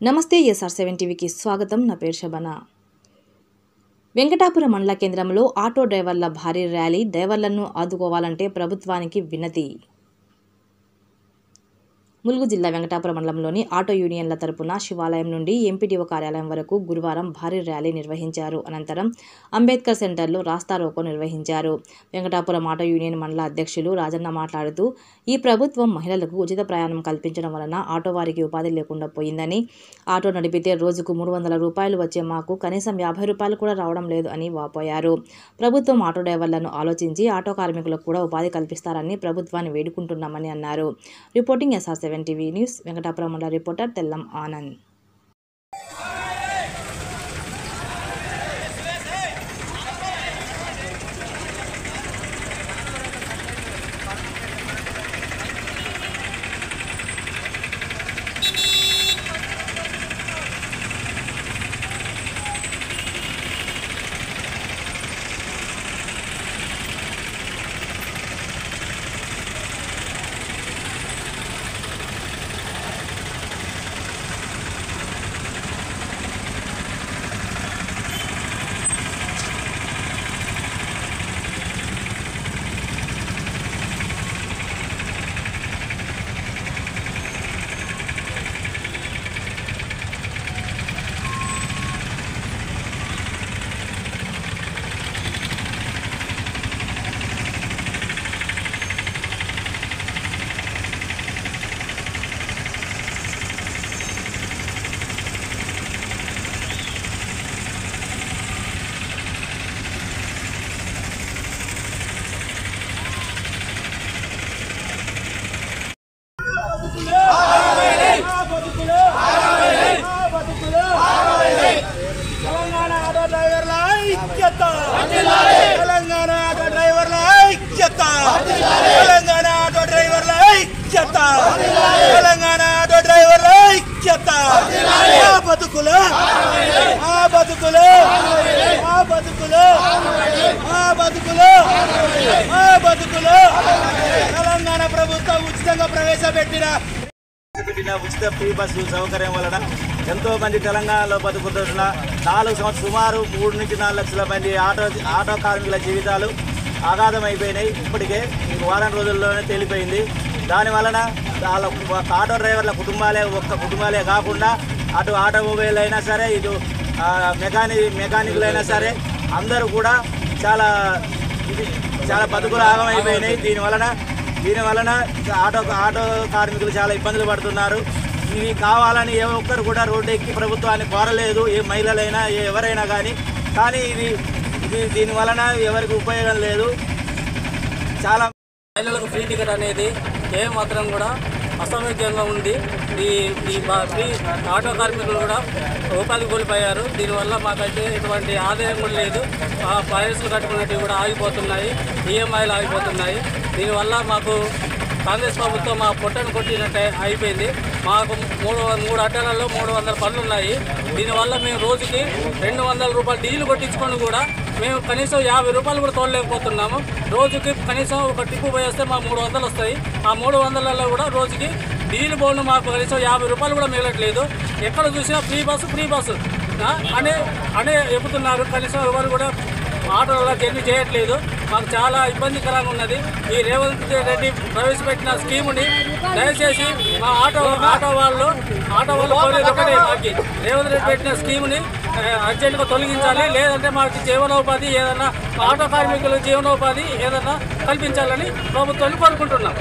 నమస్తే SR7 టీవీకి స్వాగతం. నా పేరు శబన. వెంకటాపురం మండల కేంద్రంలో ఆటో డ్రైవర్ల భారీ ర్యాలీ. డ్రైవర్లను ఆదుకోవాలంటే ప్రభుత్వానికి వినతి. ములుగు జిల్లా వెంకటాపురం మండలంలోని ఆటో యూనియన్ల తరపున శివాలయం నుండి ఎంపీడీఓ కార్యాలయం వరకు గురువారం భారీ ర్యాలీ నిర్వహించారు. అనంతరం అంబేద్కర్ సెంటర్లో రాస్తారోకో నిర్వహించారు. వెంకటాపురం ఆటో యూనియన్ మండల అధ్యక్షులు రాజన్న మాట్లాడుతూ, ఈ ప్రభుత్వం మహిళలకు ఉచిత ప్రయాణం కల్పించడం వలన ఆటో వారికి ఉపాధి లేకుండా పోయిందని, ఆటో నడిపితే రోజుకు 300 రూపాయలు వచ్చే మాకు కనీసం 50 రూపాయలు కూడా రావడం లేదు అని వాపోయారు. ప్రభుత్వం ఆటో డ్రైవర్లను ఆలోచించి ఆటో కార్మికులకు కూడా ఉపాధి కల్పిస్తారని ప్రభుత్వాన్ని వేడుకుంటున్నామని అన్నారు. Reporting SR7 TV news. Venkatapuram మండల రిపోర్టర్ తెల్లం ఆనంద్. తెలంగాణ ఆటో డ్రైవర్ల ఐక్యత. తెలంగాణ ఆటో డ్రైవర్ల ఐక్యత. తెలంగాణ ఆటో డ్రైవర్ల ఐక్యత. ఆ బతుకులు ఆ బతుకులు ఆ బతుకులు ఆ బతుకులు ఆ బతుకులు తెలంగాణ ప్రభుత్వం ఉచితంగా ప్రవేశపెట్టిన ఉచిత ఫ్రీ బస్సు సౌకర్యం వలన ఎంతో మంది తెలంగాణలో బతుకుతున్న 4 సంవత్సరాలు సుమారు 3 నుంచి 4 లక్షల మంది ఆటో కార్మికుల జీవితాలు ఆఘాతమైపోయినాయి. ఇప్పటికే వారం రోజుల్లోనే తేలిపోయింది. దాని వలన ఆటో డ్రైవర్ల ఒక్క కుటుంబాలే కాకుండా అటు ఆటోమొబైల్ అయినా సరే, ఇటు మెకానిక్లు అయినా సరే అందరూ కూడా చాలా బతుకులు ఆగమైపోయినాయి. దీని వలన ఆటో కార్మికులు చాలా ఇబ్బందులు పడుతున్నారు. ఇవి కావాలని ఏ ఒక్కరు కూడా రోడ్డు ఎక్కి ప్రభుత్వాన్ని కోరలేదు, ఏ మహిళలైనా ఎవరైనా కానీ దీని వలన ఎవరికి ఉపయోగం లేదు. చాలా మహిళలకు ఫ్రీ టికెట్ అనేది ఏమాత్రం కూడా అసౌకర్యంగా ఉంది. ఈ ఫ్రీ ఆటో కార్మికులు కూడా ఉపాధి కోల్పోయారు. దీనివల్ల మాకైతే ఎటువంటి ఆదాయం కూడా లేదు. ఫైర్స్లు కట్టుకున్నవి కూడా ఆగిపోతున్నాయి, ఈఎంఐలు ఆగిపోతున్నాయి. దీనివల్ల మాకు కాంగ్రెస్ ప్రభుత్వం మా పొట్టను కొట్టినట్టే అయిపోయింది. మాకు 3 అడ్డాలలో 300 పనులు ఉన్నాయి. దీనివల్ల మేము రోజుకి 200 రూపాయలు డీజిల్ కొట్టించుకొని కూడా మేము కనీసం 50 రూపాయలు కూడా తోలలేకపోతున్నాము. రోజుకి కనీసం ఒక టిప్పు పోయి వస్తే మాకు 300 వస్తాయి. ఆ 300లలో కూడా రోజుకి డీజిల్ బోను మాకు కనీసం 50 రూపాయలు కూడా మిగలట్లేదు. ఎక్కడ చూసినా ఫ్రీ బస్సు అనే చెబుతున్నారు. కనీసం ఎవరు కూడా ఆటోలో జర్నీ చేయట్లేదు. మాకు చాలా ఇబ్బందికరంగా ఉన్నది. ఈ రేవంత్ రెడ్డి ప్రవేశపెట్టిన స్కీముని దయచేసి మా ఆటో వాళ్ళు కోరేది ఒకటే, మాకు రేవంత్ రెడ్డి పెట్టిన స్కీముని అర్జెంటుగా తొలగించాలి. లేదంటే మాకు జీవనోపాధి ఏదన్నా ఆటో కార్మికుల జీవనోపాధి ఏదన్నా కల్పించాలని ప్రభుత్వాన్ని కోరుకుంటున్నాం.